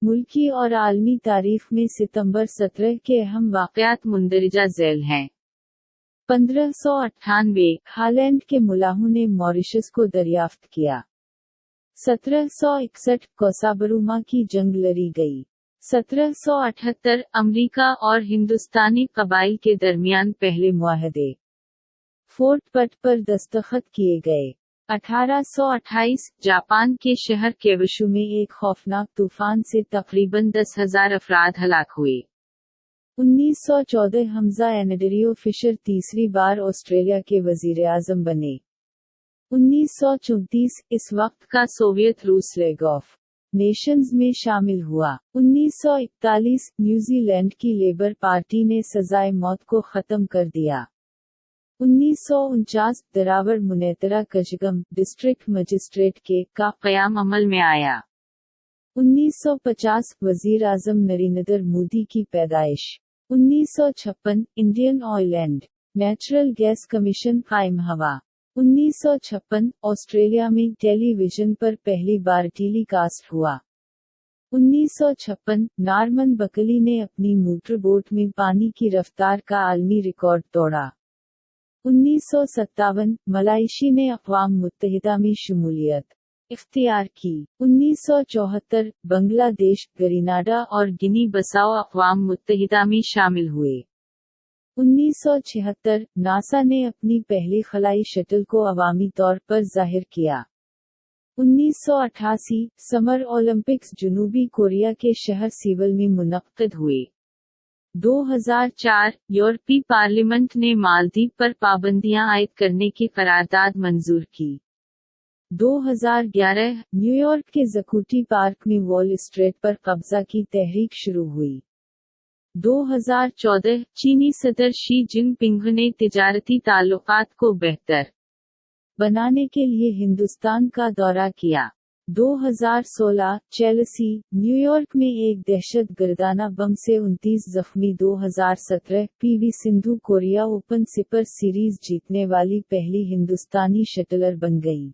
ملکی اور عالمی تاریخ میں ستمبر 17 کے اہم واقعات مندرجہ ذیل ہیں۔ 1598 ہالینڈ کے ملاحوں نے موریشس کو دریافت کیا۔ 1761 کوسابروما کی جنگ لڑی گئی۔ 1778 امریکہ اور ہندوستانی قبائل کے درمیان پہلے معاہدے فورٹ پٹ پر دستخط کیے گئے۔ 1828 جاپان کے شہر کیوشو میں ایک خوفناک طوفان سے تقریباً 10,000 افراد ہلاک ہوئے۔ 1914 حمزہ اینڈریو فشر تیسری بار آسٹریلیا کے وزیر اعظم بنے۔ 1934 اس وقت کا سوویت روس لیگ آف نیشنز میں شامل ہوا۔ 1941 نیوزی لینڈ کی لیبر پارٹی نے سزائے موت کو ختم کر دیا۔ 1949 دراوڑ منیترا کچگم ڈسٹرکٹ مجسٹریٹ کا قیام عمل میں آیا۔ 1950 وزیر اعظم نریندر مودی کی پیدائش۔ 1956 Indian oil and natural gas commission قائم ہوا۔ 1956 آسٹریلیا میں ٹیلی ویژن پر پہلی بار ٹیلی کاسٹ ہوا۔ 1956 نارمن بکلی نے اپنی موٹر بوٹ میں پانی کی رفتار کا عالمی ریکارڈ توڑا۔ 1957 ملائیشیا نے اقوام متحدہ میں شمولیت اختیار کی۔ 1974 بنگلہ دیش، گریناڈا اور گنی بساؤ اقوام متحدہ میں شامل ہوئے۔ 1976 ناسا نے اپنی پہلی خلائی شٹل کو عوامی طور پر ظاہر کیا۔ 1988 سمر اولمپکس جنوبی کوریا کے شہر سیول میں منعقد ہوئے۔ 2004 یورپی پارلیمنٹ نے مالدیپ پر پابندیاں عائد کرنے کی قرارداد منظور کی۔ 2011 نیویارک کے زکوٹی پارک میں وال اسٹریٹ پر قبضہ کی تحریک شروع ہوئی۔ 2014 چینی صدر شی جن پنگ نے تجارتی تعلقات کو بہتر بنانے کے لیے ہندوستان کا دورہ کیا۔ 2016 چیلسی، نیویارک میں ایک دہشت گردانہ بم سے 29 زخمی۔ 2017 P V Sindhu Korea open super series جیتنے والی پہلی ہندوستانی شٹلر بن گئی۔